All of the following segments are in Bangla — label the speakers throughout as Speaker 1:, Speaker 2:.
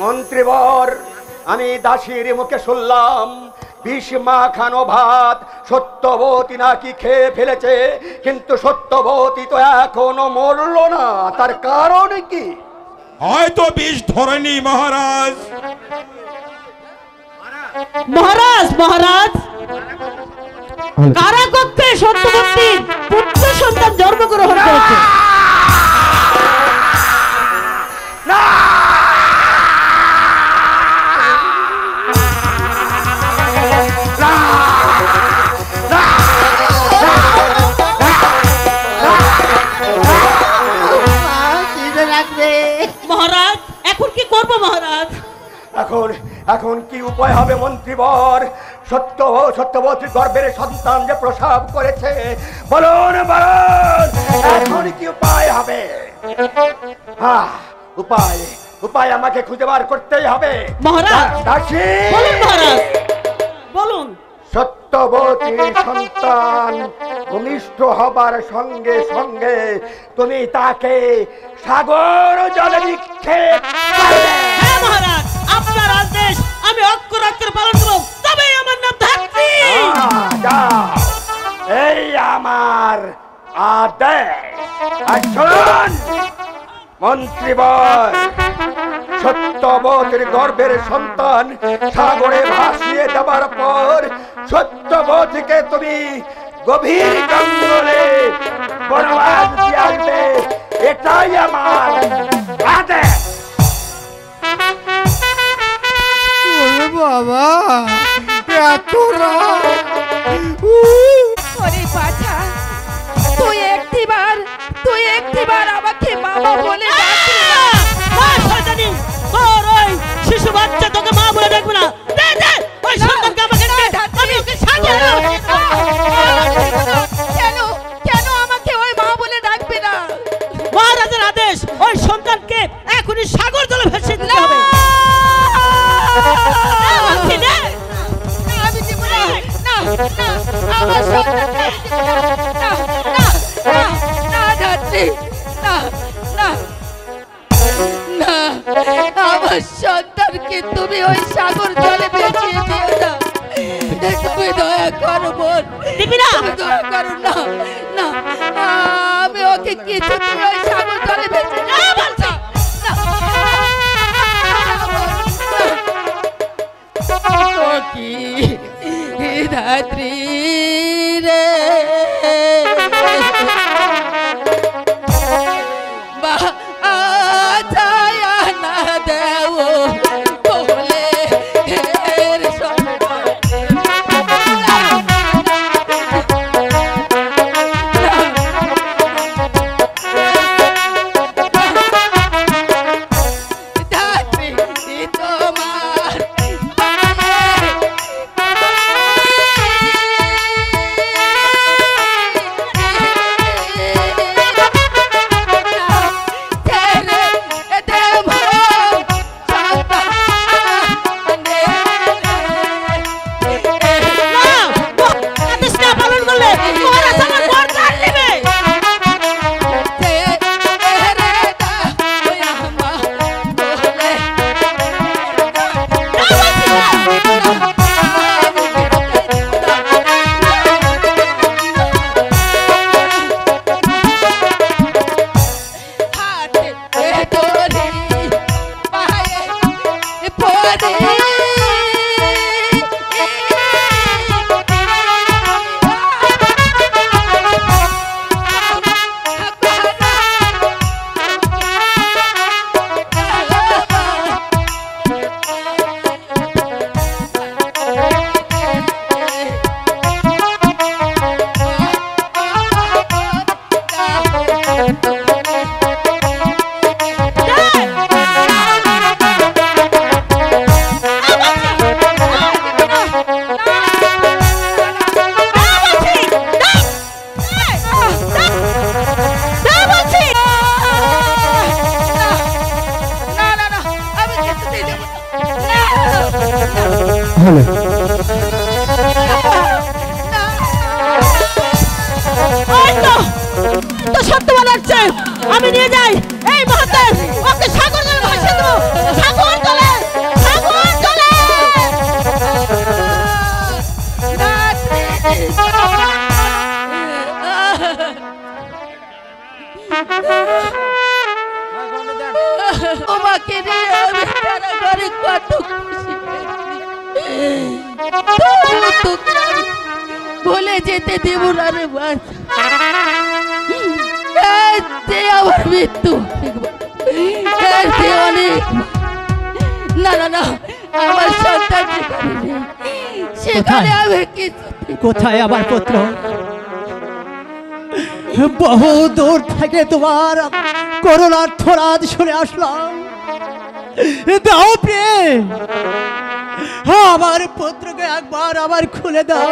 Speaker 1: মন্ত্রীবর, আমি দাসীর মুখে শুনলাম বিষ মাখানো ভাত সত্যবতী নাকি খেয়ে ফেলেছে, কিন্তু সত্যবতী তো এখনো মরলো না, তার কারণ কি?
Speaker 2: হয়তো বিষ ধরেনি মহারাজ।
Speaker 3: মহারাজ মহারাজ কারাকক্ষে সত্যবতীর পুত্র সন্তান জন্মগ্রহণ করেছে। মহারাজ এখন কি করব মহারাজ?
Speaker 1: এখন কি উপায় হবে মন্ত্রীবর? সত্যবতীর গর্ভের সন্তান যে প্রসব করেছে, বলুন বলুন এখন কি উপায় হবে? উপায় আমাকে খুঁজে বার করতেই হবে
Speaker 3: মহারাজ।
Speaker 1: দাসী
Speaker 3: বলুন মহারাজ, বলুন।
Speaker 1: সত্যবতীর সন্তান ভূমিষ্ঠ হবার সঙ্গে সঙ্গে তুমি তাকে সাগর জলে নিক্ষেপ করবে।
Speaker 3: হ্যাঁ মহারাজ, আপনার আদেশ আমি অক্ষর অক্ষর পালন করব, তবেই আমার নাম ধাত্রী।
Speaker 1: এই আমার আদেশ। শুনুন মন্ত্রীবর, সত্যবতীর গর্ভের সন্তান সাগরে ভাসিয়ে দেওয়ার পর সত্যবতীকে তুমি গভীর জঙ্গলে বনবাস দিয়ে আসবে, এটাই আমার আদেশ।
Speaker 4: বাবা এত
Speaker 5: তুই একটিবার আমাকে বাবা বলে
Speaker 3: শিশু বাচ্চা তোকে মা বলে দেখবে না। ওই সন্তানকে আমাকে আমি ওকে সাজিয়ে
Speaker 5: কেন আমাকে ওই মা বলে ডাকবে না?
Speaker 3: মহারাজের আদেশ, ওই সন্তানকে এখনই সাগর জলে ভেসে দিতে হবে।
Speaker 5: আমি দিব না, না আমার সন্তানকে তুমি ওই সাগর জলে ভেসিয়ে দিও না। তুমি দয়া করো বোন, দয়া করো না, না আমি ওকে কিছু ওই সাগর জলে ভেসে না বলছি। ধাত্রী রে
Speaker 3: ওই তো তো সত্য বলাচ্ছে আমি নিয়ে যাই এই মুহূর্তে ওকে সাগর জলে ভাসিয়ে দেবো সাগর জলে
Speaker 5: তোমাকে নিয়ে আমি কারাগারে কত খুশি তোকে আমি ভুলে যেতে দেব না রে আমার মৃত্যু অনেক না না না আমার সন্তান সেখানে আমি
Speaker 6: কোথায় আমার পুত্র? বহু দূর থেকে তোমার করুণার থরাদ শুনে আসলাম। দাও প্রেম, আমার পুত্রকে একবার আবার খুলে দাও।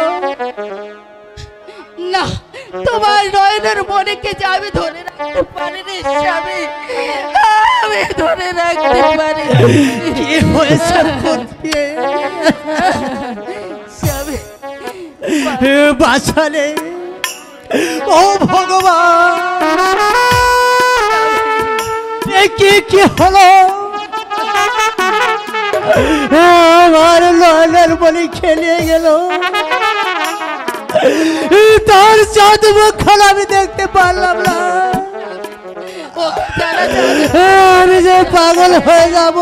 Speaker 5: না, তোমার নয়নের মনেকে যে আমি ধরে রাখতে পারি রে স্বামী, আমি ধরে রাখতে পারি।
Speaker 6: কি হয়েছে
Speaker 5: স্বামী?
Speaker 6: বাঁচালে ও ভগবান, কি হলো? আমার নয়নের বলি খেলিয়ে গেল, তার জাদু মুখখান আমি দেখতে পারলাম না। আমি যে পাগল হয়ে যাব।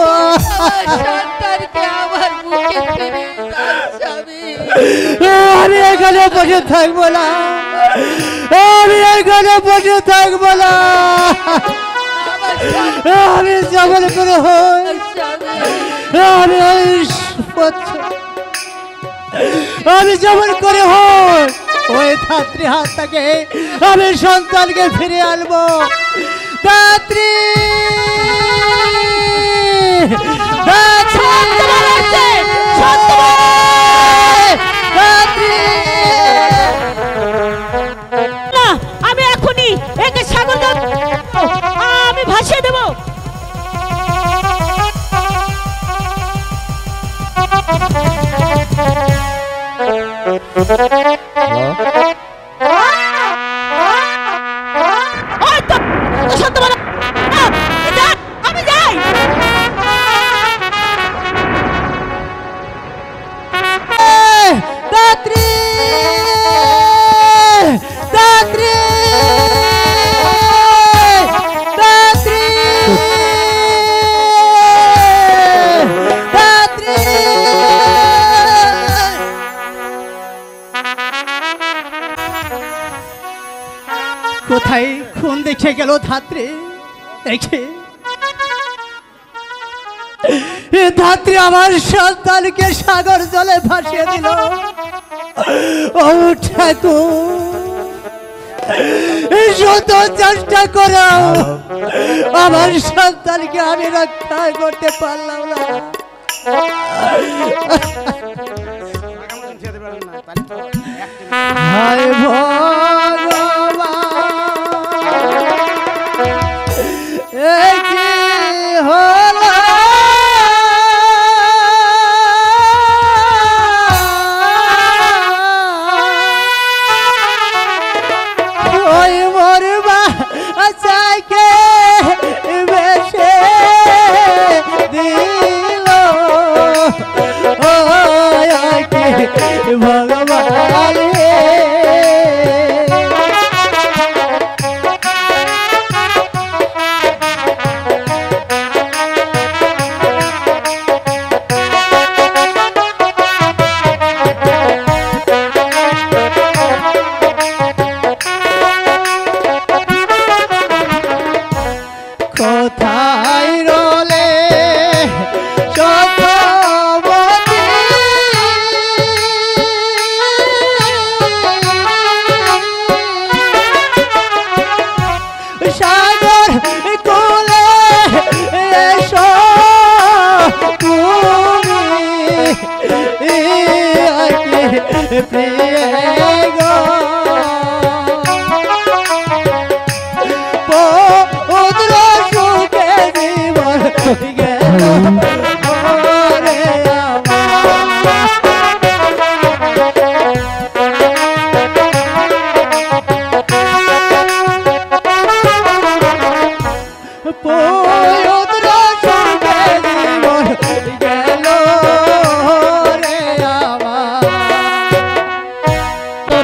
Speaker 6: আমি এখানে বসে থাকবো না, আমি এখানে বসে থাকবো না। আমি যেমন করে হই, আমি যেমন করে হই ওই ধাত্রী হাত থেকে আমি সন্তানকে ফিরে আনবো। ধাত্রী,
Speaker 3: আমি এখনই একে সাগর আমি ভাসিয়ে দেবো। আমি যাই।
Speaker 6: ধাত্রী, ধাত্রী, ধাত্রী, ধাত্রী। কোথায় খুন দেখে গেল ধাত্রী? দেখে ধাত্রী আমার সন্তানকে সাগর জলে ভাসিয়ে দিল। ও ঠাকুর, যত চেষ্টা করো আমার সন্তানকে আমি রক্ষা করতে পারলাম না। হায় ভগবান, এ কি হলো? ওই মরবা চাইকে বেশে দিল। ভগবান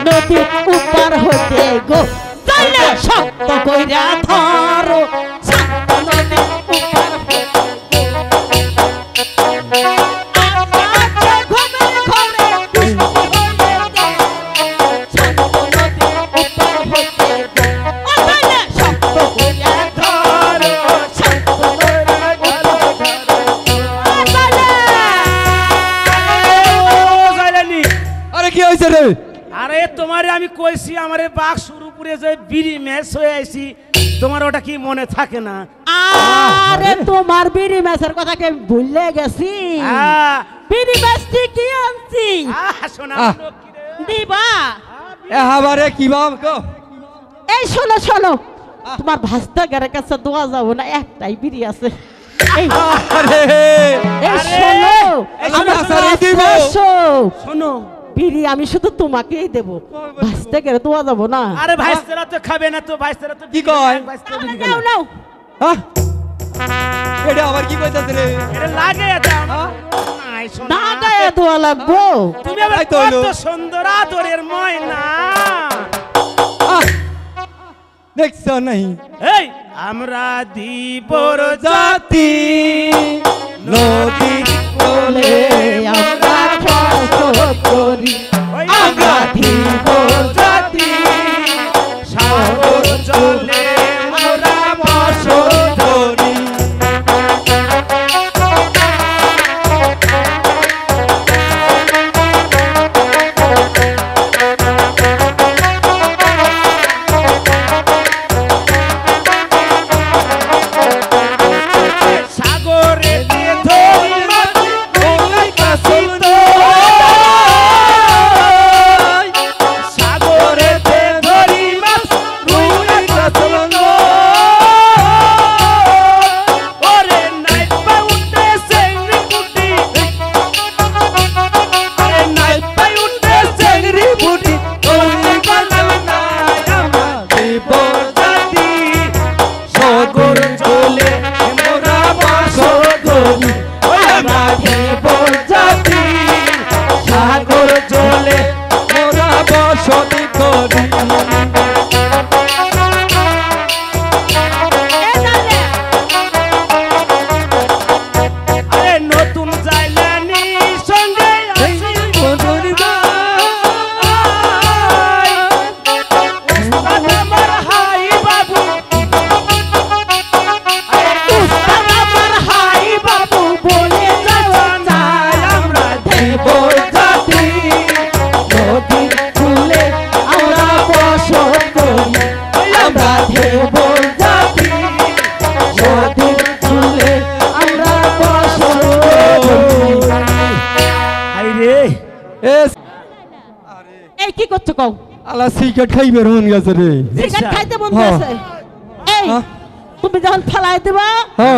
Speaker 3: নদীর উপার হইতে গো তাইলে শক্ত কইরা ধরো শান্ত নদীর উপার হইতে
Speaker 7: আরে তোমারে আমি কইছি আমারে বাঘ শুরু করে যে বিড়ি ম্যাচ হয়ে আইছি তোমার ওটা কি মনে থাকে না?
Speaker 3: আরে তোমার বিড়ি ম্যাচের কথা কে ভুলে গেছি। বিড়ি ম্যাচ কি আনছি
Speaker 7: শোনা
Speaker 3: দিবা
Speaker 6: এবারে কি বাপ গো?
Speaker 3: এই শোনো শোনো, তোমার ভাস্তা গারের কাছে দোয়া যাবো না, একটাই বিড়ি আছে। এই
Speaker 6: আরে
Speaker 3: এই শোনো,
Speaker 6: আমি আসারি দিব।
Speaker 3: শোনো বিড়ি আমি শুধু তোমাকেই দেব, ভাস্তা গারে দোয়া যাবো না।
Speaker 7: আরে ভাইস্তেরা তো খাবে না, তো ভাইস্তেরা তো
Speaker 6: কি কয়?
Speaker 3: নাও নাও
Speaker 6: এটা আবার কি কইতাছে রে?
Speaker 7: এটা লাগে দাও নাই শোনা
Speaker 3: না গায়ে দোয়া লাগবো।
Speaker 7: তুমি আবার কত সুন্দর আদরের ময়না।
Speaker 6: দেখছো নাই
Speaker 7: এই আমরা দ্বীপর জাতি
Speaker 6: নদীর কোলে
Speaker 3: আমরা বসত করি,
Speaker 7: আমরা দ্বীপর জাতি সাগর জলে আমরা বসত করি।
Speaker 3: এই কি করছো কও?
Speaker 6: আলা সিগারেট খাইবে রন গেছে রে।
Speaker 3: সিগারেট খাইতে মন চাইছে। এই তুমি যখন ফেলাই দিবা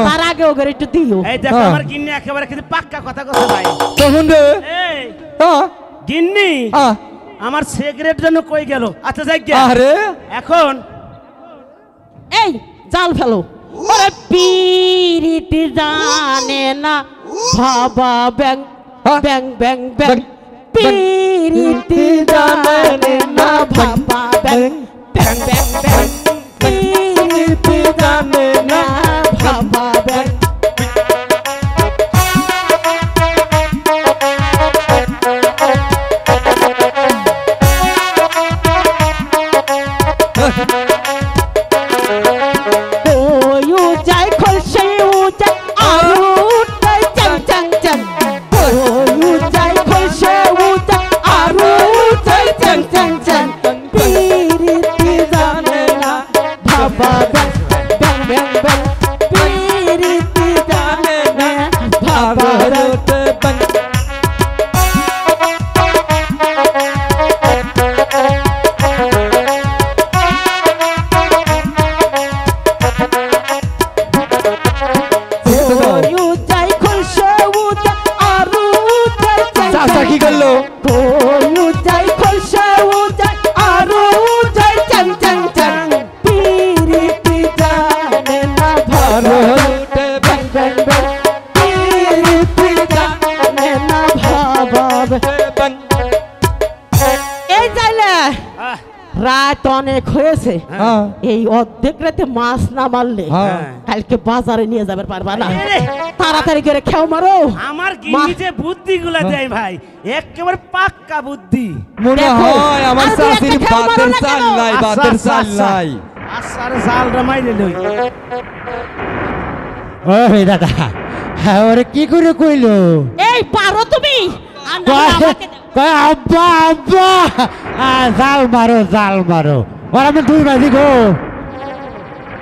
Speaker 3: তার আগে ওগরে একটু দিও।
Speaker 7: এই দেখো আমার গিন্নি একেবারে কিন্তু পাক্কা কথা কইছে ভাই।
Speaker 6: তখন রে
Speaker 7: এই গিন্নি আমার সিগারেট জন্য কই গেল? আচ্ছা যাই গে।
Speaker 6: আরে
Speaker 7: এখন
Speaker 3: এই জাল ফেলো। ওরে পিরিতি জানে না বাবা ব্যাং ব্যাং ব্যাং ব্যাং, পিরিতি জানে না বাবা ব্যাং ব্যাং ব্যাং ব্যাং, পিরিতি জানে না বাবা ব্যাং।
Speaker 6: পিরিতি জানে
Speaker 3: রাত অনেক হয়েছে,
Speaker 6: হ্যাঁ।
Speaker 3: এই অর্ধেক রাতে মাছ না মারলে
Speaker 6: হ্যাঁ।
Speaker 3: কালকে বাজারে নিয়ে যাবে পারবা না।
Speaker 7: আরে,
Speaker 3: তাড়াতাড়ি করে খেও মারো।
Speaker 7: আমার গিন্নি যে বুদ্ধিগুলা দেয় ভাই একেবারে পাক্কা বুদ্ধি।
Speaker 6: মনে
Speaker 3: দেখো,
Speaker 6: হয় আমার
Speaker 3: আর দুই একটা
Speaker 6: শাশুড়ি
Speaker 3: খেও মারো
Speaker 6: বাতের
Speaker 3: না
Speaker 6: চাল
Speaker 3: কেন?
Speaker 6: নাই,
Speaker 7: আচ্ছা,
Speaker 6: বাতের
Speaker 7: আচ্ছা,
Speaker 6: চাল
Speaker 7: আচ্ছা।
Speaker 6: নাই।
Speaker 7: আসার জাল রামাইলে লই।
Speaker 6: ওই দাদা, হ্যাঁ ওরে কি করে কইলো?
Speaker 3: এই পারো তুমি? আর না হলে আমাকে দাও।
Speaker 6: কয় আব্বা আব্বা, জাল মারো জাল মারো। ওর আমি 2 বাজি গো।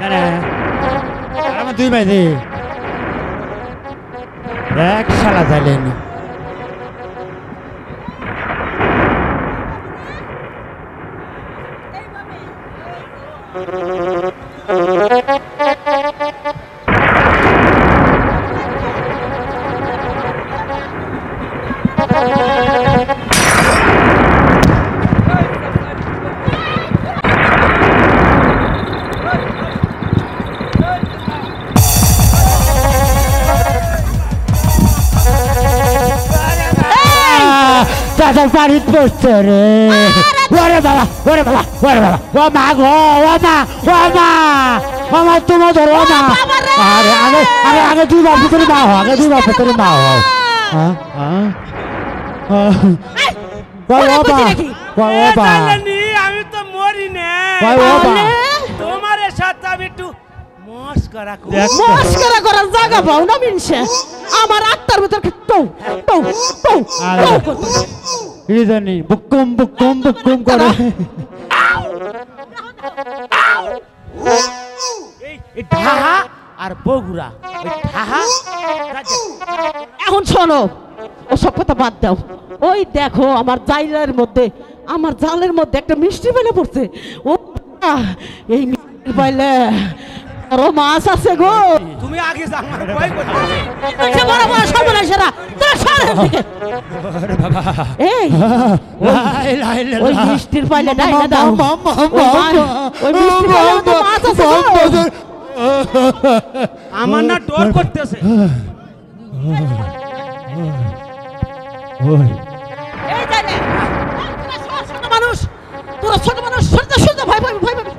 Speaker 6: দাদা, আমি 2 বাজি। এক শালা জালেন। দাদা বাড়িতে বসছে রে। ওরে বাবা ওরে বাবা ওরে বাবা, ও মা গো, ও মা, ও মা, ও মা তুমি ধরো ও মা। আরে আগে আগে আগে 2 বাপ তোর মা হও, আগে 2 বাপ তোর মা হও। হ্যাঁ হ্যাঁ কই ও বা, কই ও বা,
Speaker 7: জানি আমি তো মরি না।
Speaker 6: কই ও বা।
Speaker 7: তোমার সাথে আমি একটু মস্করা করি।
Speaker 3: মস্করা করার জায়গা পাও না মিনসে। আমার আত্মার ভিতর টৌ টৌ টৌ টৌ করতেছে।
Speaker 6: কি জানি বুকুম বুকুম বুকুম করে।
Speaker 7: এই ঢাহা আর বগুড়া, ওই ঢাহা
Speaker 3: এখন শোনো, ওসব কথা বাদ দাও। ওই দেখো আমার জালের মধ্যে, আমার জালের মধ্যে একটা মিষ্টি ফেলে পড়ছে। ও এই মিষ্টি পাইলে আরো মাছ আছে গো।
Speaker 7: তুমি আগে যা, আমার ভয় করতেছে।
Speaker 3: আচ্ছা বড় বড় সর্বনাশেরা, তোরা সর এখান থেকে। এই ওই মিষ্টির পাইলে ডাই না দাও। ওই মিষ্টির পাইলে তো মাছ আছে গো।
Speaker 7: আমার না ডর করতেছে।
Speaker 3: এই জানে তোরা ছোট মানুষ, তোরা ছোট মানুষ, সরতে সরতে ভয় পাবি ভয় পাবি।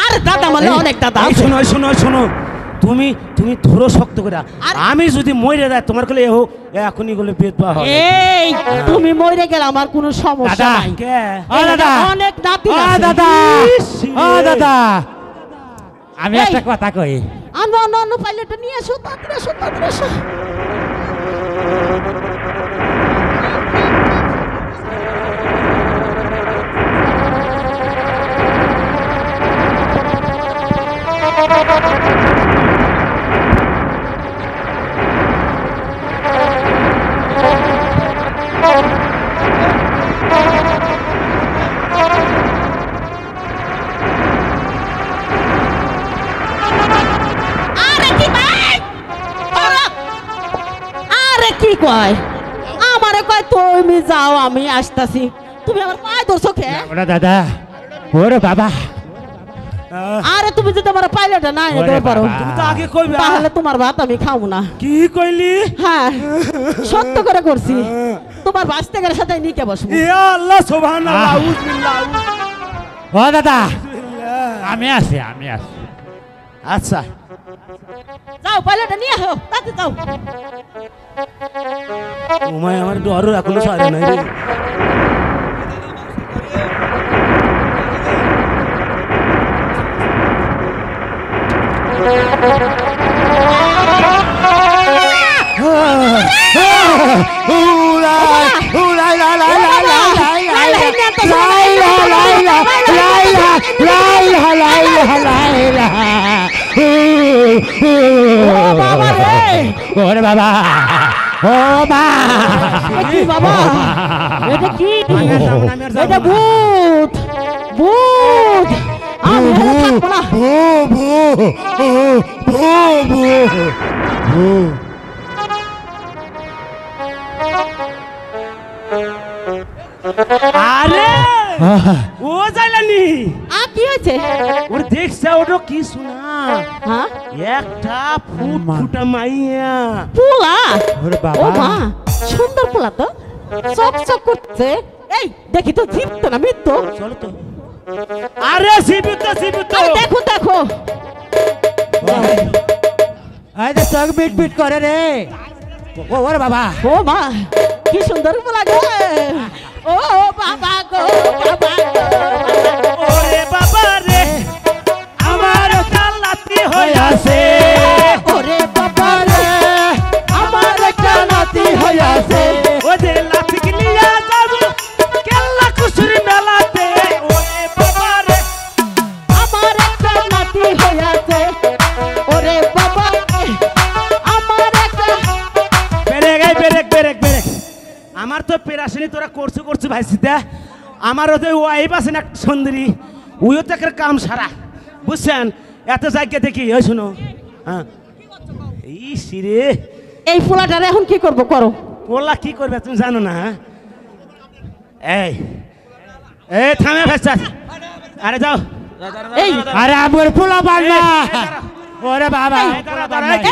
Speaker 3: আরে দাদা মানে অনেক দাদা
Speaker 7: এই
Speaker 3: আছে।
Speaker 7: শোনো শোনো শোনো, তুমি তুমি ধরো শক্ত করে। আমি যদি মরে যাই তোমার কলে এখনই গলে পেট পা হবে।
Speaker 3: এই তুমি মরে গেলে আমার কোনো সমস্যা
Speaker 6: দাদা।
Speaker 3: নাই।
Speaker 7: কে?
Speaker 6: ও দাদা,
Speaker 3: অনেক নাতি
Speaker 6: ও
Speaker 3: আছে।
Speaker 6: দাদা,
Speaker 7: ইস,
Speaker 6: ও দাদা, আমি
Speaker 3: এই।
Speaker 6: একটা কথা কই।
Speaker 3: আনো আনো আনো পাইলেটটা নিয়ে এসো, তাড়াতাড়ি এসো, তাড়াতাড়ি এসো। আরে কি ভাই? আরে কি কয়? আমারে কয় তুমি যাও আমি আসতাছি। তুমি আমার পায়ে ধরছো কে?
Speaker 6: ওরে দাদা, ওরে বাবা,
Speaker 3: আরে তুমি যদি আমার পাইলেটা না এনে
Speaker 6: ওরে
Speaker 3: দিতে পারো,
Speaker 6: বাবা।
Speaker 7: তুমি তো আগে কইবে।
Speaker 3: তাহলে তোমার ভাত আমি খাবো না।
Speaker 7: কি কইলি?
Speaker 3: হ্যাঁ সত্য করে করছি। তোমার বাস্তেকের সাথে নিকে বসবো।
Speaker 7: ইয়া আল্লাহ সুবহানাল্লাহ, আউযুবিল্লাহ।
Speaker 6: ও দাদা, আমি আছি আমি আছি।
Speaker 7: আচ্ছা
Speaker 3: যাও পাইলেটা নিয়ে আসো, তাতে যাও।
Speaker 7: তোমায় আমার ডর এখনো সারে নাই রে।
Speaker 6: ওরে বাবা, ও মা,
Speaker 3: কি বাবা? এটা কি?
Speaker 7: আমি আর যাবো না।
Speaker 3: এটা ভূত, ভূত। আমি এখানে থাকবো না।
Speaker 7: আরে ও যাইলানি,
Speaker 3: কি হয়েছে?
Speaker 7: ওর দেখছে ওটা কি শোনা,
Speaker 3: হ্যাঁ
Speaker 7: একটা ফুট ফুটা মাইয়া।
Speaker 3: পোলা।
Speaker 6: ওরে
Speaker 3: ও
Speaker 6: বাবা,
Speaker 3: মা সুন্দর পোলা তো, চক চক করছে। এই দেখি তো জীবিত না মৃত্যু।
Speaker 7: চলো তো। আরে জীবিত জীবিত।
Speaker 3: আরে দেখো দেখো
Speaker 6: এই যে চোখ বিট বিট করে রে। ওরে বাবা,
Speaker 3: ও মা কি সুন্দর লাগে। ও বাবা গো বাবা গো।
Speaker 7: ওরে বাবা রে আমার কালাতি হইয়াছে।
Speaker 3: ওরে বাবা রে আমার একটা নাতি হইয়াছে।
Speaker 7: ও যে লাথি গিলিয়া যাবো কেল্লা কুসুরি মেলাতে। ওরে বাবা রে
Speaker 3: আমার একটা নাতি হইয়াছে। ওরে বাবা আমার একটা।
Speaker 7: বেরেক এই বেরেক বেরেক বেরেক। আমার তো পেরাশানি তোরা করছু করছু ভাই সিদ্ধা। আমার ওদের ওয়াইফ আছে না সুন্দরী, ওইও তো একটা কাম সারা বুঝছেন। এত জায়গা দেখি ওই শোনো। হ্যাঁ এই সিরে
Speaker 3: এই পোলাটার এখন কি করব করো।
Speaker 7: ওলা কি করবে তুমি জানো না? এই এই থামে ভাইসা। আরে যাও।
Speaker 3: এই
Speaker 6: আরে আমার পোলা বান্না। ওরে বাবা,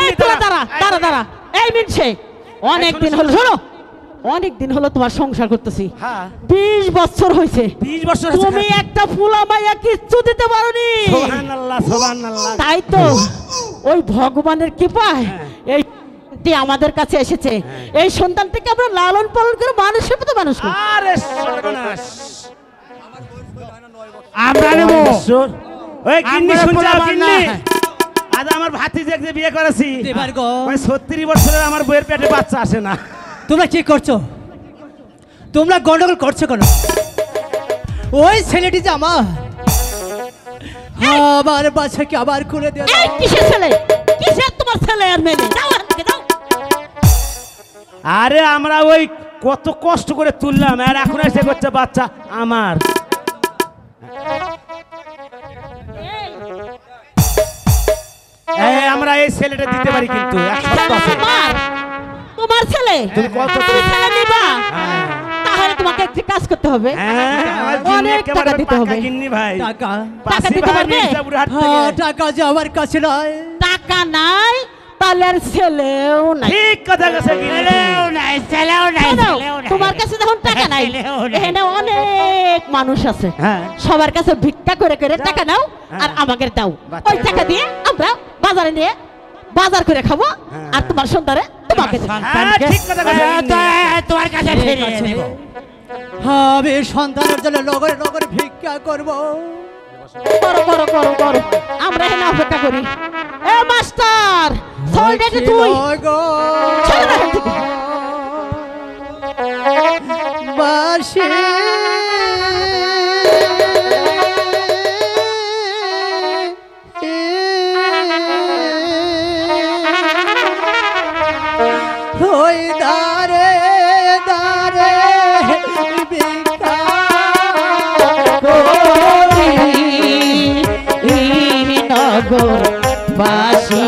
Speaker 3: এই তোরা দাঁড়া দাঁড়া দাঁড়া। এই মিনছে অনেক দিন হলো, শোনো অনেক দিন হলো তোমার সংসার করতেছি।
Speaker 7: হ্যাঁ
Speaker 3: 20 বছর হয়েছে
Speaker 7: 20 বছর
Speaker 3: তুমি একটা ফুলা মাইয়া কিচ্ছু দিতে পারোনি।
Speaker 7: সুবহানাল্লাহ সুবহানাল্লাহ।
Speaker 3: তাই তো ওই ভগবানের কৃপায় এই আমাদের কাছে এসেছে। এই সন্তানটিকে আমরা লালন পালন করে মানুষের মতো মানুষ করি।
Speaker 7: আরে সর্বনাশ।
Speaker 6: আমরা নেব।
Speaker 7: ওই গিন্নি
Speaker 6: আমার
Speaker 7: শুনছো
Speaker 6: পোলা বান্না।
Speaker 7: গিন্নি? আজ আমার ভাতিজা যে বিয়ে করেছি
Speaker 8: এবার গো।
Speaker 7: ওই 36 বছরের আমার বইয়ের পেটে বাচ্চা আসে না।
Speaker 8: তোমরা কি করছো? তোমরা গন্ডগোল করছো কেন? ওই ছেলেটি যে আমার বাচ্চাকে আবার খুলে দিয়ে
Speaker 3: এই কিসের ছেলে? কিসের তোমার ছেলে আর মেয়ে? যাও এখান থেকে যাও।
Speaker 7: আরে আমরা ওই কত কষ্ট করে তুললাম আর এখন এসে করছে বাচ্চা আমার। আমরা এই ছেলেটা দিতে পারি কিন্তু এক সপ্তাহ আছে।
Speaker 3: তোমার ছেলে
Speaker 7: তুমি কত
Speaker 3: তুমি ছেলে নিবা?
Speaker 7: হ্যাঁ।
Speaker 3: তাহলে তোমাকে একটা কাজ করতে হবে।
Speaker 7: হ্যাঁ, আমার গিন্নি
Speaker 3: অনেক
Speaker 7: একেবারে
Speaker 3: টাকা দিতে
Speaker 7: পাকা
Speaker 3: হবে।
Speaker 7: গিন্নি ভাই।
Speaker 8: টাকা
Speaker 3: টাকা দিতে পারবে?
Speaker 7: মির্জাপুর হাট
Speaker 8: হ্যাঁ,
Speaker 7: থেকে।
Speaker 8: টাকা যে আমার কাছে নয়।
Speaker 3: টাকা নাই তাহলে আর ছেলেও নাই।
Speaker 7: ঠিক কথা গেছে গিন্নি।
Speaker 3: শোনো, তোমার কাছে যখন টাকা নাই এখানে অনেক মানুষ আছে,
Speaker 7: হ্যাঁ।
Speaker 3: সবার কাছে ভিক্ষা করে করে টাকা নাও আর আমাকে দাও। ওই টাকা দিয়ে আমরা বাজারে নিয়ে বাজার করে খাবো আর তোমার সন্তানে তোমাকে দেবো।
Speaker 7: হ্যাঁ, ঠিক কথা গেছে গিন্নি।
Speaker 6: তোমার কাছে ফিরে নেব।
Speaker 8: আমি সন্তানের জন্য নগরে নগরে ভিক্ষা করবো।
Speaker 3: করো করো করো করো, আমরা এখানে অপেক্ষা করি। এ মাস্টার সোলডারে তুই
Speaker 8: গো
Speaker 3: চলে না এখান থেকে।
Speaker 8: বাসি ওই দারে দারে ভিক্ষা
Speaker 3: নগর বাসি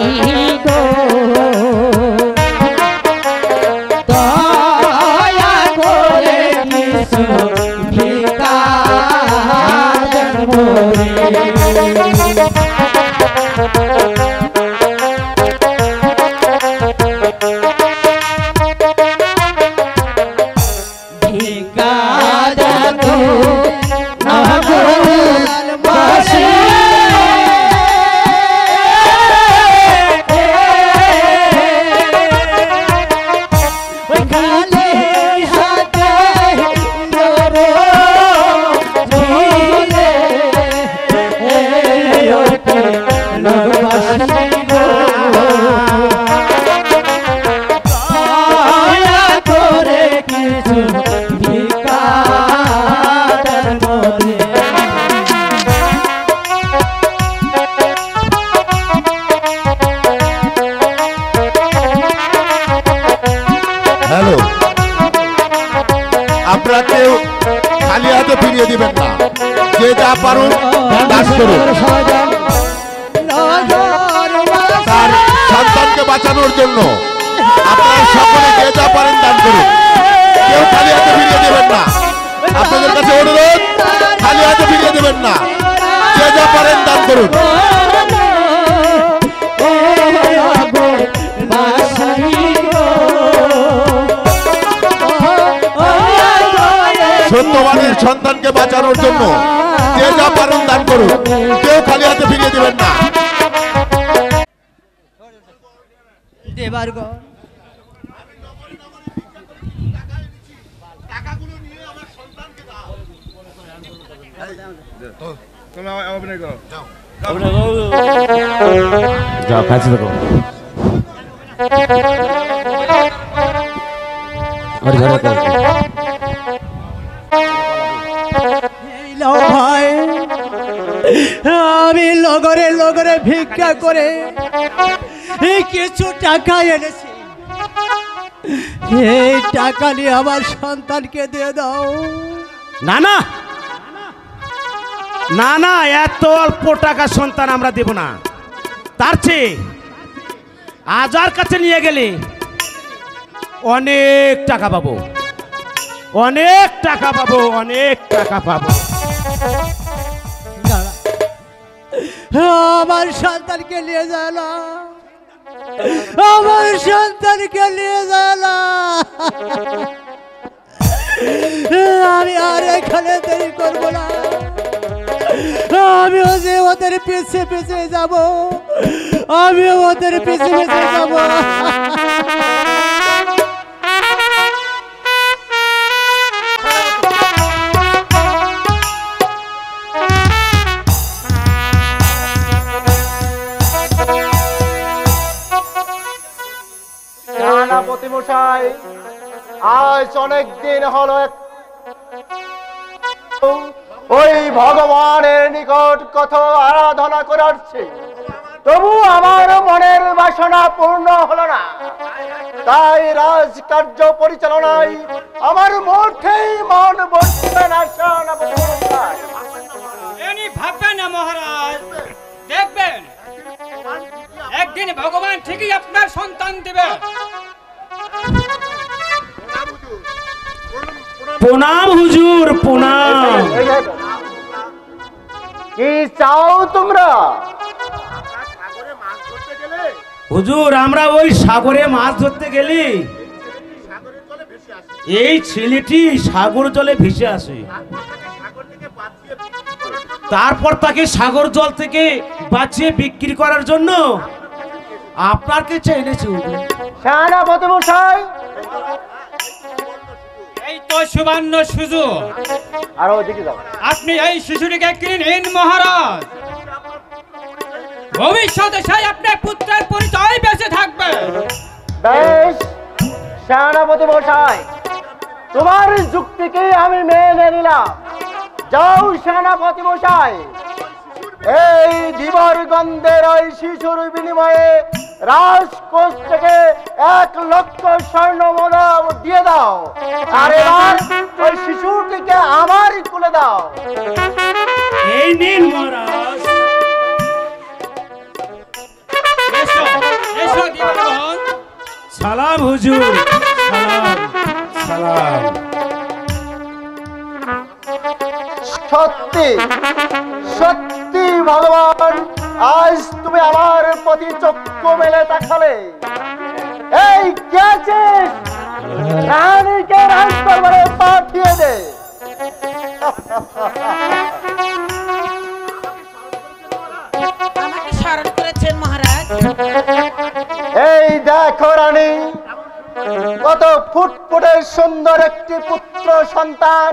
Speaker 3: গো দয়া করে কিছু ভিক্ষা দেন ভিক্ষা দেন নগর বাসি।
Speaker 9: হ্যালো, আপনারা কেউ খালি হাতে ফিরিয়ে দিবেন না। যে যা পারুন দান করুন। তার সন্তানকে বাঁচানোর জন্য আপনারা সকলে যে যা পারেন দান করুন। কেউ খালি হাতে ফিরিয়ে দেবেন না। আপনাদের কাছে অনুরোধ, খালি হাতে ফিরিয়ে দেবেন না। যে যা পারেন দান করুন। সত্যবান রানীর সন্তানকে বাঁচানোর জন্য যে যা পারেন দান করুন, কেউ খালি হাতে ফিরিয়ে দেবেন না।
Speaker 8: দেবারগণ
Speaker 6: যাও কাছে দেখো
Speaker 8: ভাই, আমি লগরে লগরে ভিক্ষা করে এই কিছু টাকা এনেছি, এই টাকা নিয়ে আমার সন্তানকে দিয়ে দাও।
Speaker 7: না না না না, এত অল্প টাকা সন্তান আমরা দেব না। তার চেয়ে আজার কাছে নিয়ে গেলে অনেক টাকা পাবো, অনেক টাকা পাবো, অনেক টাকা পাবো।
Speaker 8: আমার সন্তানকে নিয়ে যায় না, আমার সন্তানকে নিয়ে যায় না। আমি আর এখানে দেরি করবো না, আমিও যে ওদের পিছে পিছে যাব, আমিও ওদের পিছে পিছে যাব।
Speaker 1: প্রতিমশাই, আজ অনেক দিন হলো ওই ভগবানের নিকট কত আরাধনা করে আসছি, তবু আমার মনের বাসনা পূর্ণ হলো না। তাই রাজকার্য পরিচালনায় আমার মোটেই মন বসবে না।
Speaker 10: ভাববেন না মহারাজ, দেখবেন একদিন ভগবান ঠিকই আপনার সন্তান দেবে।
Speaker 7: প্রণাম হুজুর, প্রণাম।
Speaker 1: কি চাও তোমরা?
Speaker 7: হুজুর, আমরা ওই সাগরে মাছ ধরতে গেলি, এই ছেলেটি সাগর জলে ভেসে আসে, তারপর তাকে সাগর জল থেকে বাঁচিয়ে বিক্রি করার জন্য আপনার কাছে এনেছি।
Speaker 1: সেনাপতি মশাই,
Speaker 10: এই তো সুবর্ণ সুযোগ,
Speaker 1: আর ওদিকে যাও।
Speaker 10: আপনি এই শিশুটিকে কিনে নিন মহারাজ, ভবিষ্যতে সেই আপনার পুত্রের পরিচয় বেঁচে থাকবে।
Speaker 1: বেশ সেনাপতি মশাই, তোমার যুক্তিকে আমি মেনে নিলাম। যাও সেনাপতি মশাই, এই ধীবরগন্ধের ওই শিশুর বিনিময়ে রাজকোষ থেকে 1 লক্ষ স্বর্ণ মুদ্রা দিয়ে দাও, আর এবার ওই শিশুটিকে আমার কুলে দাও।
Speaker 7: এই নিন মহারাজ।
Speaker 10: এসো এসো দিবরগণ।
Speaker 7: সালাম হুজুর, সালাম সালাম।
Speaker 1: সত্যি সত্যি ভগবান, আজ তুমি আমার প্রতি চক্ষু মেলে তাকালে। এই গেছিস, রানীকে রাজদরবারে পাঠিয়ে দে।
Speaker 5: আমাকে স্মরণ করেছেন মহারাজ।
Speaker 1: এই দেখো রানী, কত ফুটফুটে সুন্দর একটি পুত্র সন্তান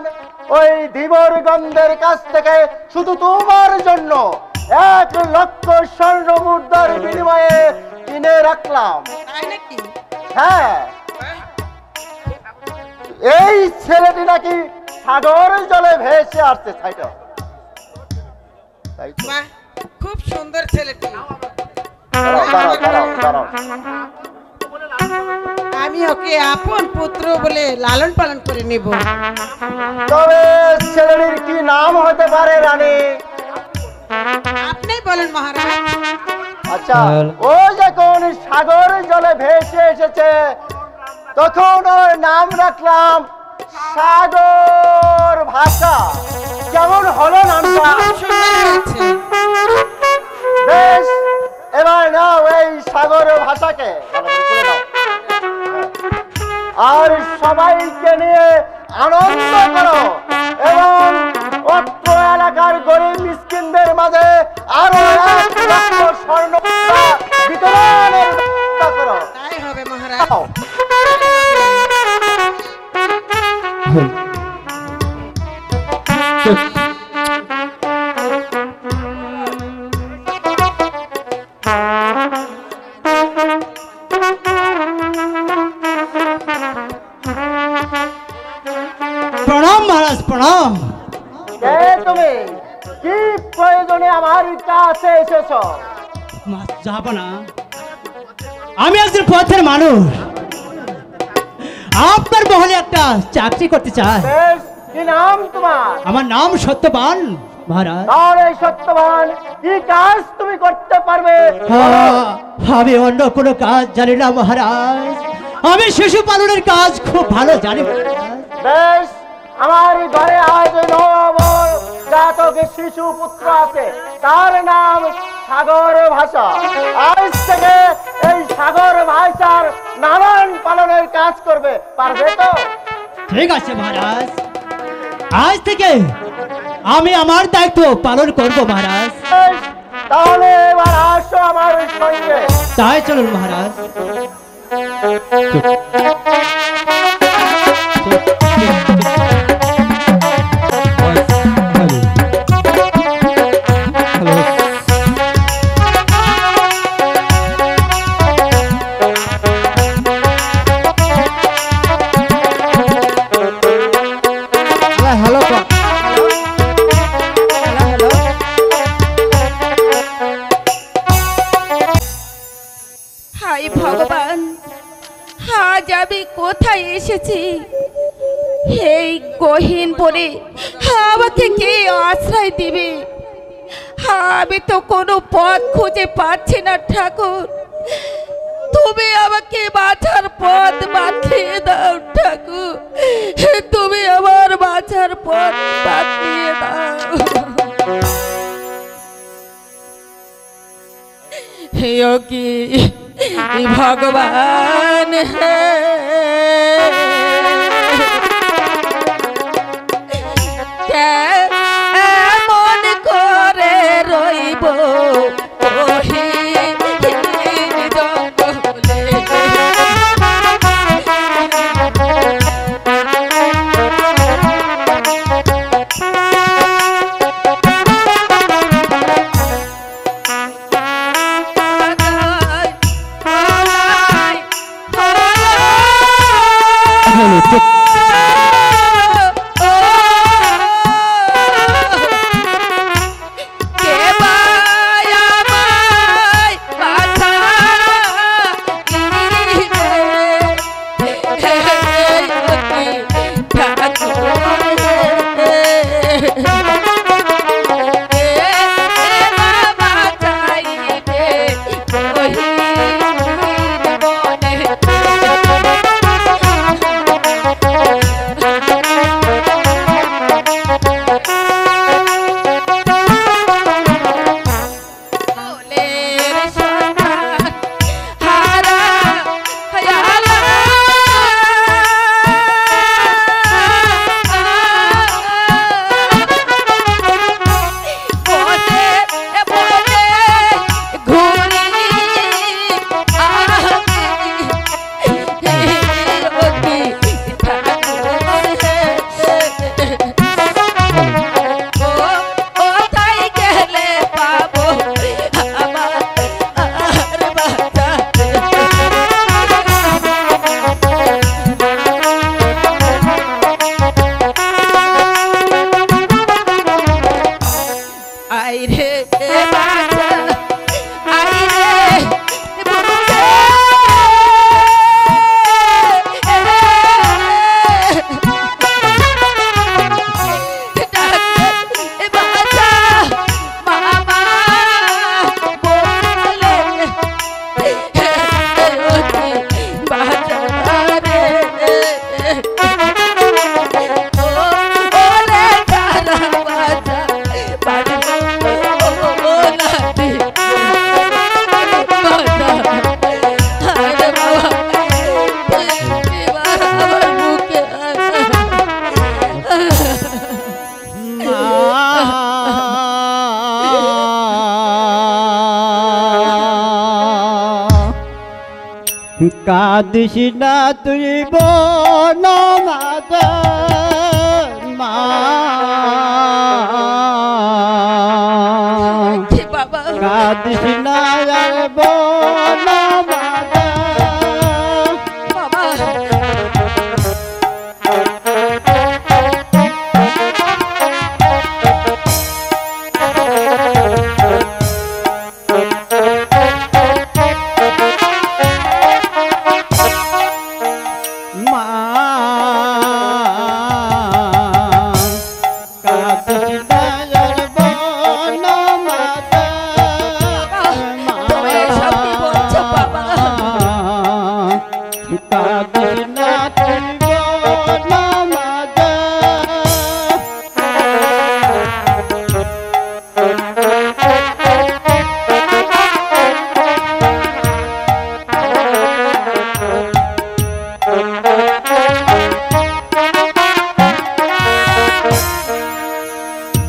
Speaker 1: ওই ধীবরগন্ধের কাছ থেকে শুধু তোমার জন্য 1 লক্ষ স্বর্ণ মুদ্রার বিনিময়ে কিনে রাখলাম।
Speaker 5: তাই নাকি?
Speaker 1: হ্যাঁ, এই ছেলেটি নাকি সাগর জলে ভেসে আসছে। তাই তো?
Speaker 5: বাহ, খুব সুন্দর ছেলেটি।
Speaker 1: দাঁড়াও।
Speaker 5: আমি ওকে আপন পুত্র বলে লালন পালন করে নেব।
Speaker 1: তবে ছেলেটির কি নাম হতে পারে রানী?
Speaker 5: আপনি বলেন মহারাজ।
Speaker 1: আচ্ছা, ও যখন সাগর জলে ভেসে এসেছে তখন ওর নাম রাখলাম সাগর ভাষা। কেমন হলো নামটা? বেশ, এবার নাও এই সাগর ভাষাকে আর সবাইকে নিয়ে আনন্দ করো। এবং অত্র এলাকার গরিব মিসকিনদের মাঝে আরো 1 লক্ষ স্বর্ণ মুদ্রা বিতরণের ব্যবস্থা করো।
Speaker 5: তাই হবে মহারাজ।
Speaker 8: প্রণাম মহারাজ, প্রণাম।
Speaker 1: কে তুমি? কি প্রয়োজনে আমার কাছে এসেছো?
Speaker 8: যাব না, আমি একজন পথের মানুষ, আপনার মহলে একটা চাকরি করতে চাই।
Speaker 1: বেশ, কি নাম তোমার?
Speaker 8: আমার নাম সত্যবান মহারাজ।
Speaker 1: আর এই সত্যবান কি কাজ তুমি করতে পারবে?
Speaker 8: আমি অন্য কোনো কাজ জানি না মহারাজ, আমি শিশু পালনের কাজ খুব ভালো জানি মহারাজ।
Speaker 1: বেশ, আমার ঘরে আজ নবজাতক শিশু পুত্র আছে, তার নাম সাগর ভাষা। আজ থেকে এই সাগর ভাষার নানান পালনের কাজ করবে, পারবে তো?
Speaker 8: ঠিক আছে মহারাজ, আজ থেকে আমি আমার দায়িত্ব পালন করব মহারাজ।
Speaker 1: বেশ, তাহলে এবার আসো আমার সঙ্গে।
Speaker 8: তাই চলুন মহারাজ।
Speaker 5: হায় ভগবান, আজ আমি কোথায় এসেছি? এই গহীন বনে আমাকে কে আশ্রয় দিবে? আমি তো কোনো পথ খুঁজে পাচ্ছি না ঠাকুর, তুমি আমাকে বাঁচার পথ বাঁচিয়ে দাও ঠাকুর, তুমি আমার বাঁচার পথ বাঁচিয়ে দাও। হে কি ভগবান, কেমন করে রইব ওহে জঙ্গলে।
Speaker 6: কাঁদিস না তুই বোন মা
Speaker 5: বাবা
Speaker 6: কাঁদিস না আর বোন
Speaker 5: বাবা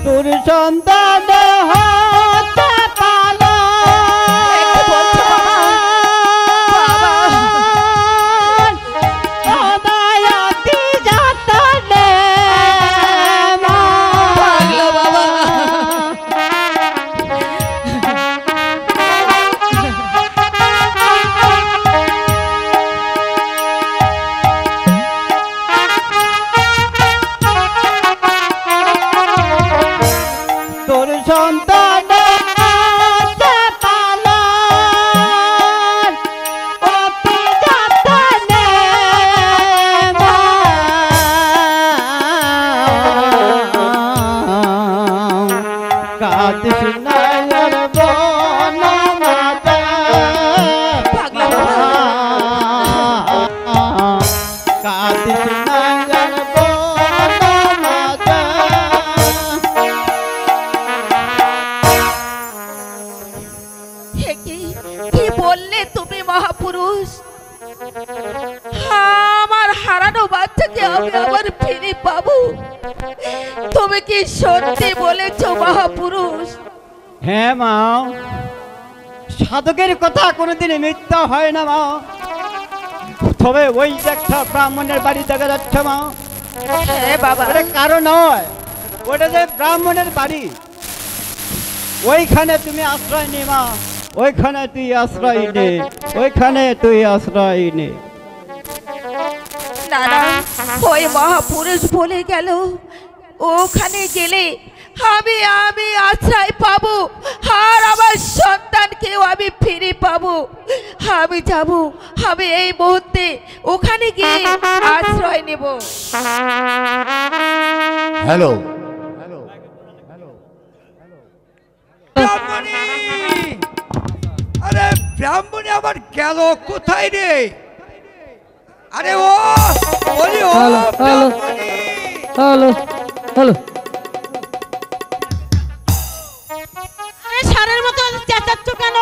Speaker 6: তোর সন্তান হতে পালো অনায়াতি যাতনে তোর সন্তান হতে পালো অতি যাতনে কাঁদিস না আর বোন মাতা কাঁদিস না আর বোন মাতা
Speaker 5: কি বললে তুমি মহাপুরুষ? আমার হারানো বাচ্চাকে আমি আবার ফিরে পাবো? তুমি কি সত্যি বলেছো মহাপুরুষ?
Speaker 6: হ্যাঁ মা, সাধকের কথা কোনোদিন মিথ্যা হয় না মা। তবে ওই একটা ব্রাহ্মণের বাড়ি দেখা যাচ্ছে মা।
Speaker 5: হ্যাঁ বাবা।
Speaker 6: আরে কারো নয়, ওটা যে ব্রাহ্মণের বাড়ি, ওইখানে তুমি আশ্রয় নে মা। ওইখানে তুই আশ্রয় নে, ওইখানে তুই আশ্রয় নে।
Speaker 5: না না, ওই মহাপুরুষ বলে গেল ওখানে গেলে আমি আমি আশ্রয় পাবো, আর আমার সন্তানকেও আমি ফিরে পাবো। আমি যাব, আমি এই মুহূর্তে ওখানে গিয়ে আশ্রয় নেব।
Speaker 9: হ্যালো
Speaker 1: আরে ব্রাহ্মণী আবার গেল কোথায় রে? আরে ও বলি ও ব্রাহ্মণী।
Speaker 3: হ্যালো হ্যালো, আরে সারের মতো চেঁচাচ্ছ কেন?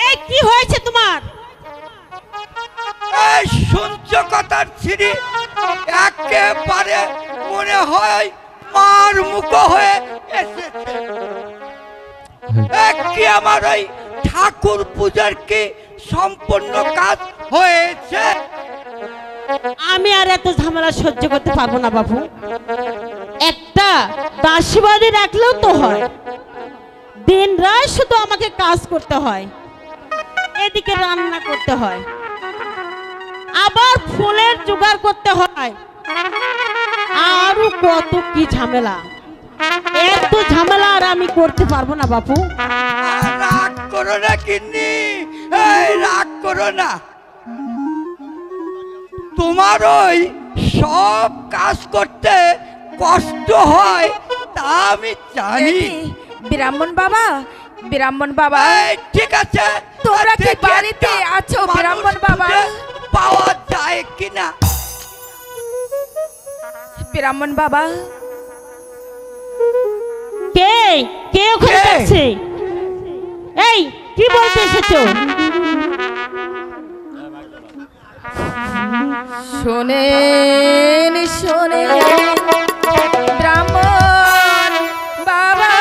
Speaker 3: এই কি হয়েছে তোমার?
Speaker 1: এই শুনছ কথার ছিরি একেবারে মনে হয় মার মুখ হয়ে এসেছে। কি আমার ওই ঠাকুর পূজার কি সম্পূর্ণ কাজ হয়েছে?
Speaker 3: আমি আর এত ঝামেলা সহ্য করতে পারবো না বাবু। একটা দাসীবাদী রাখলেও তো হয়, দিন রাত শুধু আমাকে কাজ করতে হয়, এদিকে রান্না করতে হয়, আবার ফুলের জোগাড় করতে হয়, আরো কত কি ঝামেলা। এত ঝামেলা আর আমি করতে পারবো না বাপু।
Speaker 1: রাগ করো না কিন্নি, এই রাগ করো না। তোমার ওই সব কাজ করতে কষ্ট হয় তা আমি জানি।
Speaker 5: ব্রাহ্মণ বাবা, ব্রাহ্মণ বাবা,
Speaker 1: ঠিক আছে,
Speaker 5: তোমরা কি বাড়িতে আছো ব্রাহ্মণ বাবা?
Speaker 1: পাওয়া যায় কিনা?
Speaker 5: ব্রাহ্মণ বাবা,
Speaker 3: কে কে ওখানে যাচ্ছে? এই কি বলতে এসেছো?
Speaker 5: শোনেন শোনেন ব্রাহ্মণ বাবা,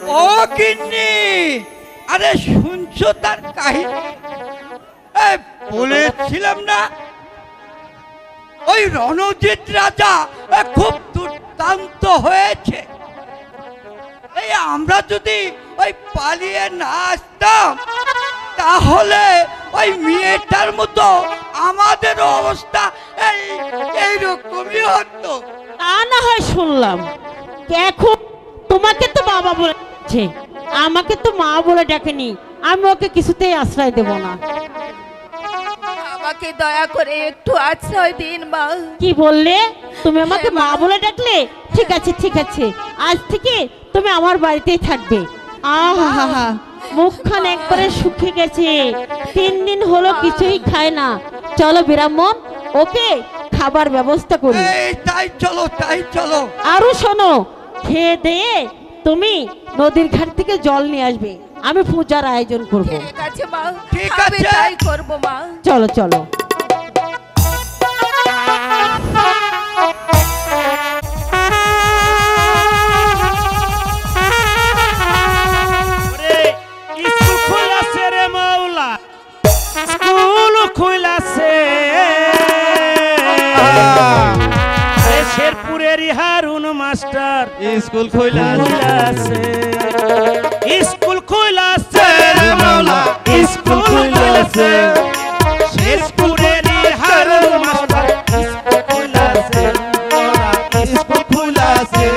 Speaker 11: ও গিন্নি, আরে শুনছো তার কাহিনী? বলেছিলাম না ওই রণজিৎ রাজা খুব দুর্দান্ত হয়েছে। এই আমরা যদি ওই পালিয়ে না আসতাম তাহলে ওই মেয়েটার মতো আমাদের অবস্থা এইরকমই হতো।
Speaker 3: তা না হয় শুনলাম, এখন তোমাকে তো বাবা বলেছে, আমাকে তো মা বলে ডাকেনি। আমি ওকে কিছুতেই আশ্রয় দেব না।
Speaker 5: আমাকে দয়া করে একটু আশ্রয় দিন মা।
Speaker 3: কি বললে? তুমি আমাকে মা বলে ডাকলে? ঠিক আছে ঠিক আছে, আজ থেকে তুমি আমার বাড়িতেই থাকবে। আহা, মুখখান একবারে শুকিয়ে গেছে, 3 দিন হলো কিছুই খায় না। চলো বিরামন, ওকে খাবার ব্যবস্থা করি।
Speaker 11: তাই চলো, তাই চলো।
Speaker 3: আরো শোনো, খেয়ে দিয়ে তুমি নদীর ঘাট থেকে জল নিয়ে আসবে, আমি পূজার আয়োজন করব।
Speaker 5: ঠিক আছে মা,
Speaker 11: ঠিক
Speaker 5: আমি
Speaker 11: আছে,
Speaker 5: তাই করব মা।
Speaker 3: চলো চলো।
Speaker 7: স্কুল খুলাছে রে মাওলা, স্কুল খুলাছে। শেরপুরের হারুন মাস্টার স্কুল খুলাছে, স্কুল খুলাছে রে মাওলা, স্কুল খুলাছে। শেরপুরের হারুন মাস্টার স্কুল খুলাছে, স্কুল খুলাছে।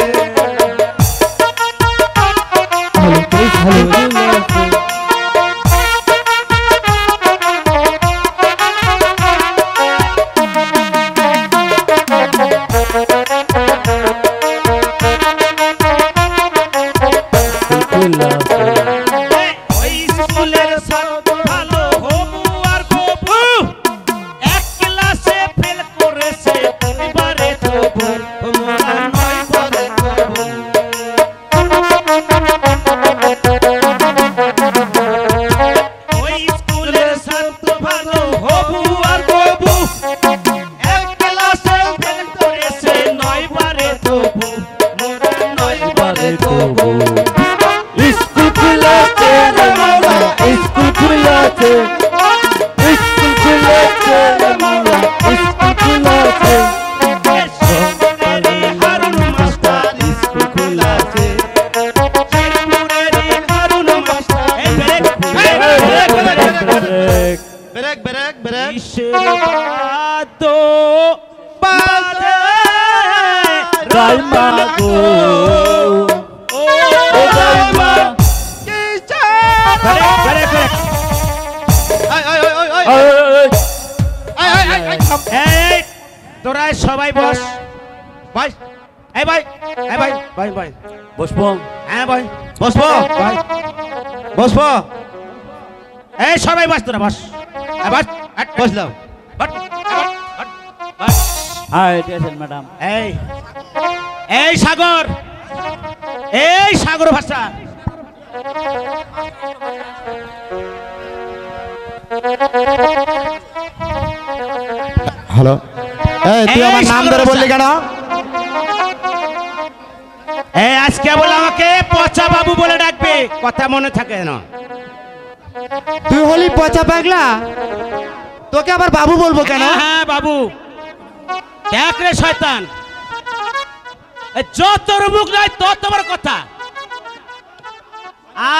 Speaker 7: তোরা সবাই বস ভাই। এই ভাই, এই ভাই, ভাই ভাই বসবো। হ্যাঁ ভাই বসবো, ভাই বসবো। এই সবাই বস, তোরা বস, বস, বসলাম।
Speaker 6: ম্যাডাম।
Speaker 7: এই সাগর, এই সাগর ভাষা।
Speaker 6: হ্যালো, তুই আমার নাম ধরে বললি কেন?
Speaker 7: আজকে বলে আমাকে পচা বাবু বলে ডাকবে, কথা মনে থাকে না?
Speaker 6: তুই হলি পচা পাগলা, তোকে আবার বাবু বলবো কেন?
Speaker 7: হ্যাঁ বাবু। দেখ রে শয়তান, যত মুখ নাই তত বড় কথা।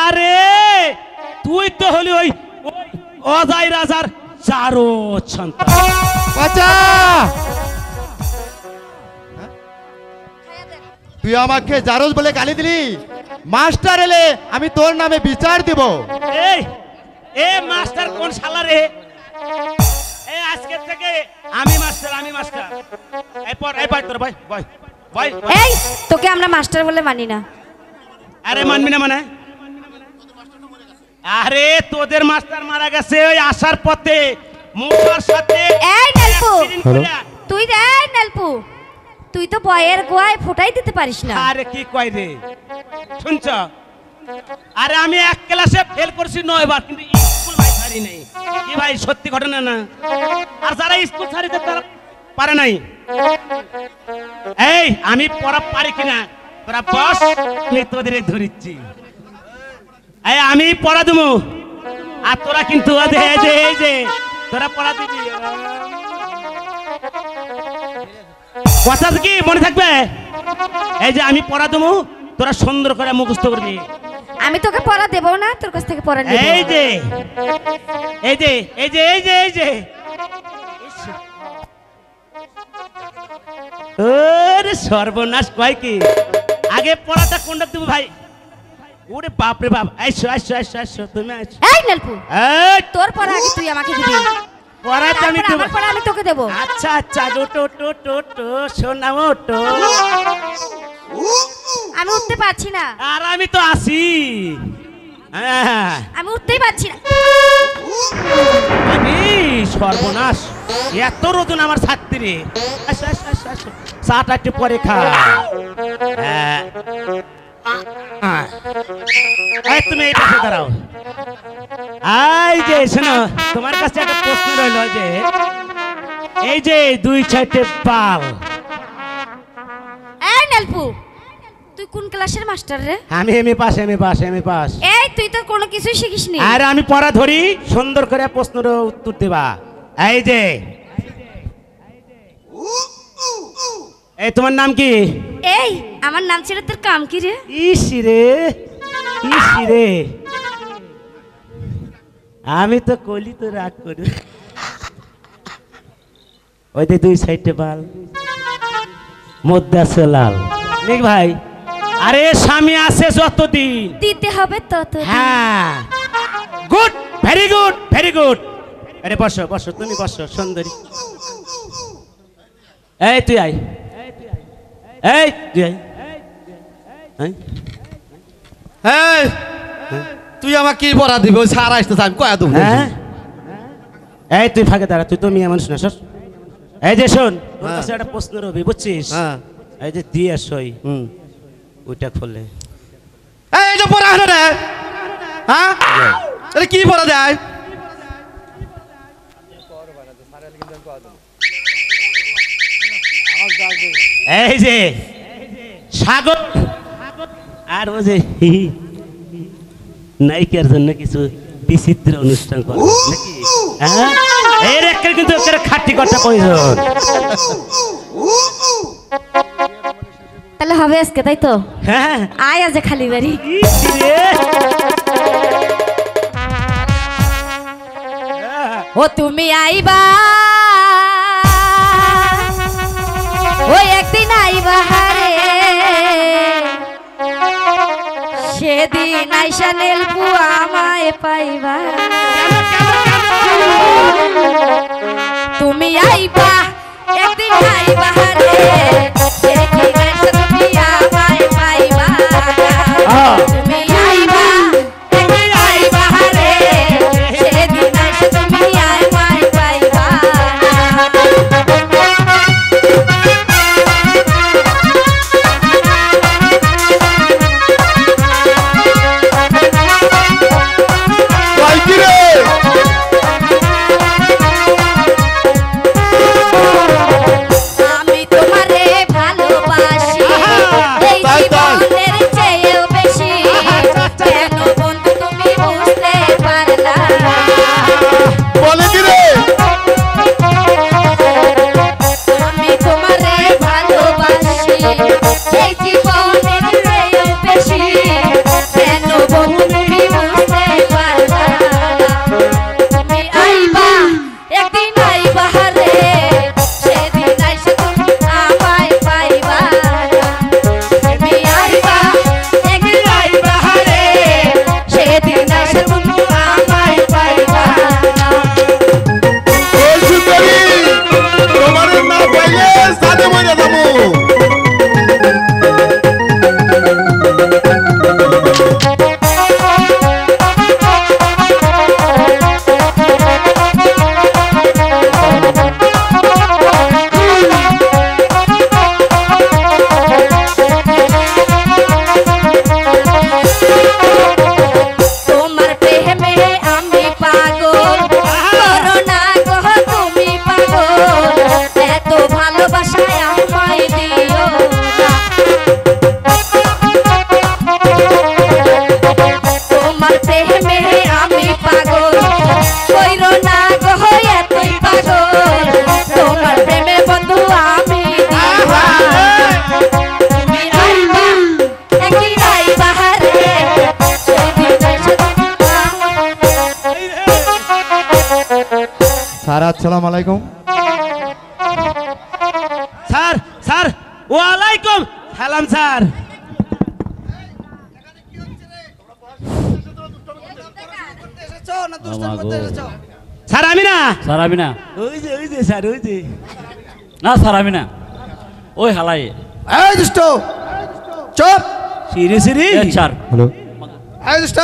Speaker 7: আরে তুই তো হলি ওই অজয় রাজার চারো সন্তান।
Speaker 6: পচা,
Speaker 9: তুই আমাকে জারজ বলে গালি দিলি। মাস্টার এলে আমি তোর নামে বিচার দিব।
Speaker 7: এই এ মাস্টার কোন শালা রে? এই আজকে থেকে আমি মাস্টার, আমি মাস্টার। এই ভাই তোর ভাই, ভাই ভাই।
Speaker 12: এই তোকে আমরা মাস্টার বলে মানি না।
Speaker 7: আরে মানবি না মানে? আরে তোদের মাস্টার মারা গেছে ওই আসার পথে মোটার সাথে।
Speaker 12: এই নেলপু, তুই রে নেলপু, তুই তো বয়ের গোয়ায় ফোটাই দিতে পারিস না।
Speaker 7: আরে কি কই রে, শুনছ? আরে আমি এক ক্লাসে ফেল করছি 9 বার, কিন্তু স্কুল ভাই ছাড়ি নাই। কি ভাই সত্যি ঘটনা না? আর যারা স্কুল ছাড়িতে তারা পারে নাই। এই আমি পড়া পারি কিনা তোরা বস, আমি তোদের ধরিচ্ছি। এই আমি পড়া দেবো আর তোরা কিন্তু এই যে তোরা পড়া দিবি কথা কি মনে থাকবে এই যে আমি পড়া দেবো তোরা সুন্দর করে মুখস্থ করবি
Speaker 12: আমি তোকে পড়া দেবো না তোর কাছ থেকে পড়া নেব
Speaker 7: এই যে এই যে এই যে এই যে এই যে ওরে সর্বনাশ কয় কি আগে পড়াটা কোনটা দেবো ভাই ওরে বাপ রে বাপ আইসো আইসো আইসো আইসো তুমি আইসো
Speaker 12: এই নেলপু
Speaker 7: এই
Speaker 12: তোর পড়া আগে তুই আমাকে দিবি
Speaker 7: পড়াটা আমি দেব
Speaker 12: আমার পড়া আমি তোকে দেব
Speaker 7: আচ্ছা আচ্ছা টো সোনা ওটো
Speaker 12: আমি উঠতে পারছি না
Speaker 7: আর আমি তো আসি
Speaker 12: আমি উঠতেই পারছি না
Speaker 7: আমি সর্বনাশ এত রোদন আমার ছাত্রী আসো আসো আসো আসো চাটা একটু পরে খা তুমি এই পাশে দাঁড়াও এই যে শোনো তোমার কাছে একটা প্রশ্ন রইল যে এই যে দুই সাইডে পাল
Speaker 12: এই নেলপু তুই কোন ক্লাসের মাস্টার রে
Speaker 7: আমি পাস
Speaker 12: এই তুই তো কোনো কিছুই শিখিসনি
Speaker 7: আর আমি পড়া ধরি সুন্দর করে প্রশ্নের উত্তর দেবা এই যে এই তোমার নাম কি
Speaker 12: এই আমার নাম ছিল তোর কাম কি রে
Speaker 7: ইসিরে আমি তো কলি তো রাগ করি ওই যে দুই সাইডে বাল মধ্যে আছে লাল দেখ ভাই আরে স্বামী আছে যতদিন
Speaker 12: দিতে হবে তত
Speaker 7: হ্যাঁ good very good very good আরে বসো বসো তুমি বসো সুন্দরী এই তুই আয় এই তুই আয়
Speaker 11: এই তুই আমাকে কি পড়া দিবি ওই সারা আসতে আমি কয়া দেবো
Speaker 7: হ্যাঁ এই তুই ফাঁকে দাঁড়া তুই তো মেয়ে মানুষ না শোন এই যে শোন তোর কাছে একটা প্রশ্ন রবি বুঝছিস এই যে দিয়ে সই ওইটা খুললে
Speaker 11: এই এটা পড়া হলো রে হ্যাঁ এটা কি পড়া যায়
Speaker 7: এই যে সাগর আর ও যে নায়িকার জন্য কিছু বিচিত্র অনুষ্ঠান করে নাকি হ্যাঁ এর একটা কিন্তু একটা খাটি কথা প্রয়োজন
Speaker 12: তাহলে হবে আজকে তাই তো
Speaker 7: হ্যাঁ
Speaker 12: আয় আজ খালি বাড়ি ও তুমি আইবা ও একদিন আইবা হারে সেদিন আইসা নেলপু আমায় পাইবা তুমি আইবা একদিন আইবা হারে সেদিন আইসা তুমি আমায় পাইবা তুমি আইবা একদিন আইবা হারে সেদিন আইসা তুমি আমায় পাইবা আমি তোমারে
Speaker 13: স্যার আসসালামু আলাইকুম।
Speaker 7: স্যার স্যার ওয়ালাইকুম সালাম স্যার। স্যার আমি না,
Speaker 6: স্যার আমি না,
Speaker 7: ওই যে স্যার ওই যে
Speaker 6: না স্যার আমি না, ওই হালাই।
Speaker 11: এই দুষ্ট চুপ।
Speaker 7: সিরি সিরি
Speaker 6: স্যার।
Speaker 13: হ্যালো।
Speaker 11: এই দুষ্ট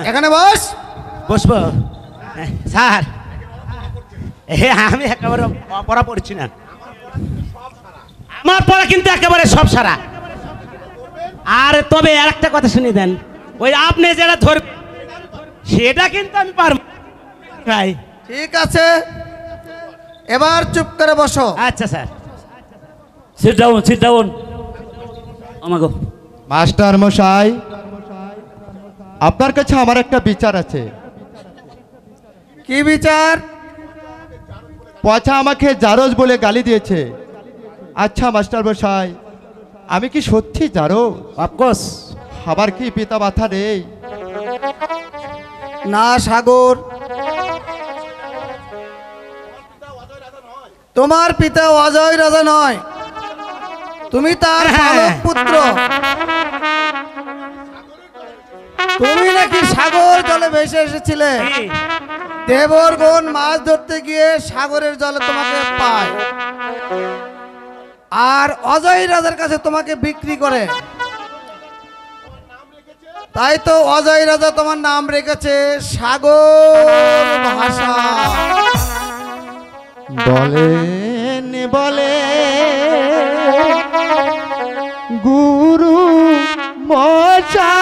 Speaker 11: এখানে বস।
Speaker 7: বসবো স্যার। আমি একেবারে পড়া পড়ছি না, আমার পড়া কিন্তু একেবারে সব সারা। আর তবে আর একটা কথা শুনে দেন, ওই আপনি যেটা ধর সেটা কিন্তু আমি পারবো ভাই।
Speaker 11: ঠিক আছে, এবার চুপ করে বসো।
Speaker 7: আচ্ছা sir.
Speaker 6: Sit down, sit down. আমাগো
Speaker 13: মাস্টার মশাই, আপনার কাছে আমার একটা বিচার আছে।
Speaker 11: কি বিচার?
Speaker 13: পচা আমাকে জারজ বলে গালি দিয়েছে। আচ্ছা মাস্টার মশাই, আমি কি সত্যি জারজ?
Speaker 7: অফকোর্স।
Speaker 13: আবার কি পিতা মাথা নেই?
Speaker 11: না সাগর, তোমার পিতা অজয় রাজা নয়, তুমি তার পালক পুত্র। তুমি নাকি সাগর জলে ভেসে এসেছিলে, দেবরগণ মাছ ধরতে গিয়ে সাগরের জলে তোমাকে পায়, আর অজয় রাজার কাছে তোমাকে বিক্রি করে। তাই তো অজয় রাজা তোমার নাম রেখেছে সাগর ভাষা।
Speaker 13: বলেন বলে গুরু মশা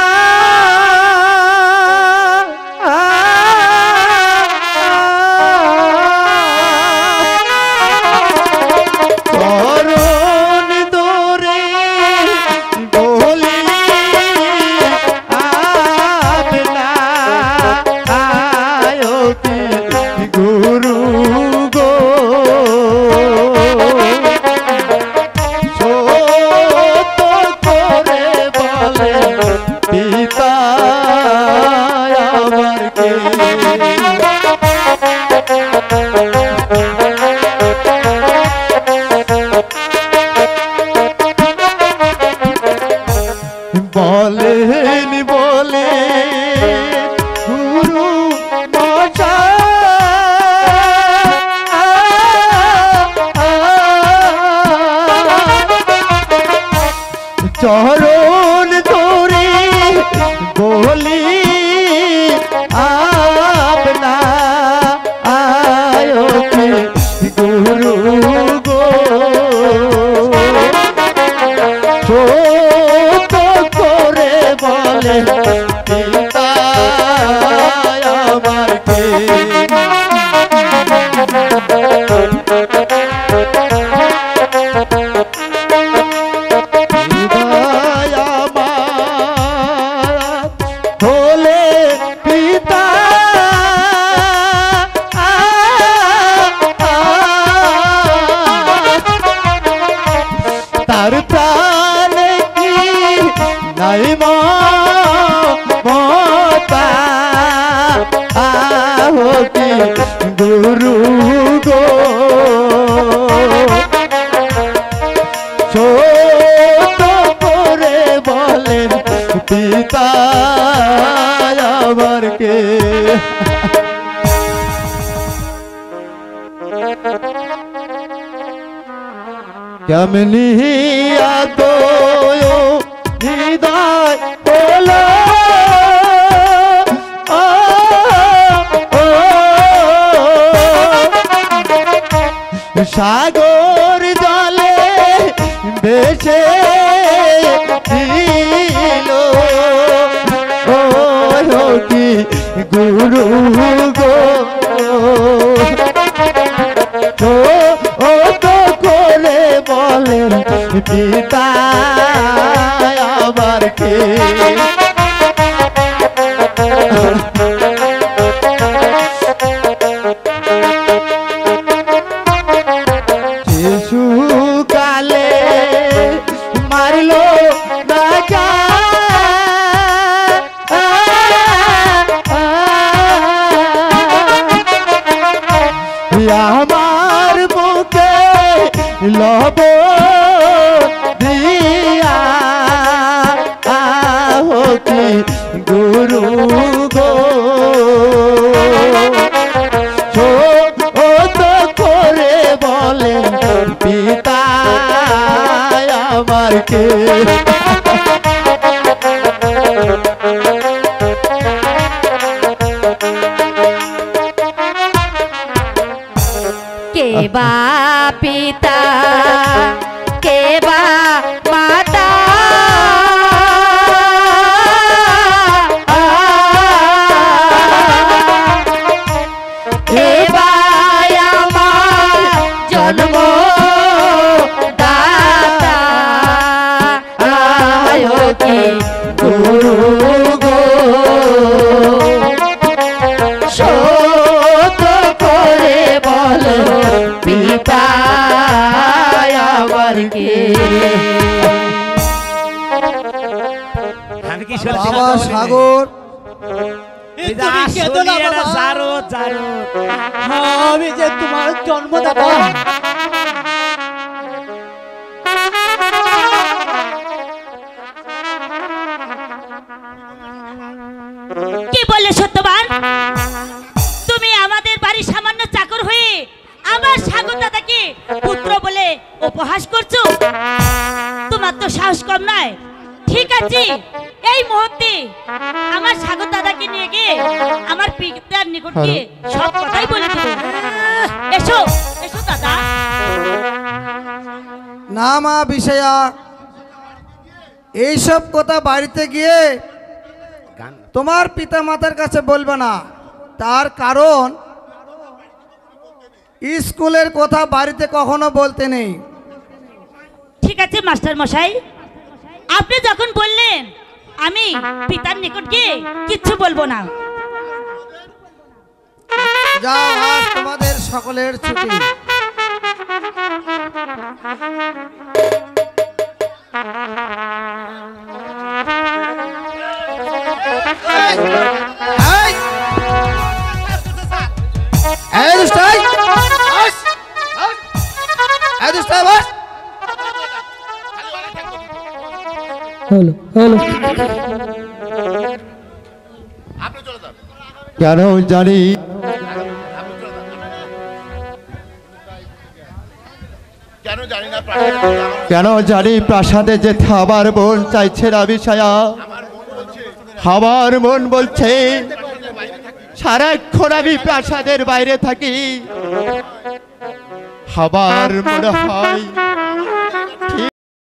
Speaker 13: চরণ ধরে বলি আপনা আয়তি গুরু গো ছোট করে বলে পিতা আমার কে তার প্রাণে কি নাই মমতা আহতি গুরু গো ছোট করে বলেন পিতা আমার কে কেমনি আদয় হৃদয় হলো সাগর জলে ভেসে দিল ও কি গুরু গো ও তো করে বলেন পিতা আবার কে শিশুকালে মারলো রাজা গুরু গো ছোট করে বলে পিতা আমার কে
Speaker 12: কে বা পিতা কে বা মাতা কে বা আমার জন্ম দাতা আয় কি গুরু গো সত করে বলো পিতা আমার কে
Speaker 7: আমি কি
Speaker 11: বাবা সাগর
Speaker 8: আমি যে তোমার জন্মদাতা
Speaker 14: কি বললে সত্যবান? তুমি আমাদের বাড়ির সামান্য চাকর হয়ে আমার সাগর দাদাকে পুত্র বলে উপহাস করছো? তোমার তো সাহস কম নয়। ঠিক আছে, এই মুহূর্তে আমার সাগর দাদাকে নিয়ে গিয়ে আমার পিতার নিকট গিয়ে সব কথাই বলে দেবো। এসো এসো দাদা।
Speaker 11: না মা বিষয়া, এইসব কথা বাড়িতে গিয়ে তোমার পিতা মাতার কাছে বলবে না। তার কারণ স্কুলের কথা বাড়িতে কখনো বলতে নেই।
Speaker 14: ঠিক আছে মাস্টার মশাই, আপনি যখন বললেন আমি পিতার নিকট গিয়ে কিচ্ছু বলবো না।
Speaker 11: যাও, আজ তোমাদের সকলের ছুটি।
Speaker 8: হলো হলো
Speaker 13: কেন জানি কেন জানি প্রাসাদে যেতে আবার মন চাইছে না বিষয়া। আমার মন বলছে সারাক্ষণ আমি প্রাসাদের বাইরে থাকি। আবার মনে হয়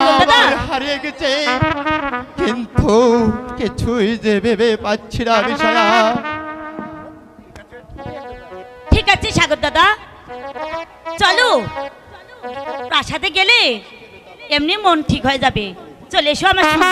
Speaker 13: আবার হারিয়ে গেছে, কিন্তু কিছুই যে ভেবে পাচ্ছি না বিষয়া।
Speaker 14: ঠিক আছে সাগর দাদা, চলো প্রাসাদে গেলে এমনি মন ঠিক হয়ে যাবে। চলে এসো আমার সঙ্গে।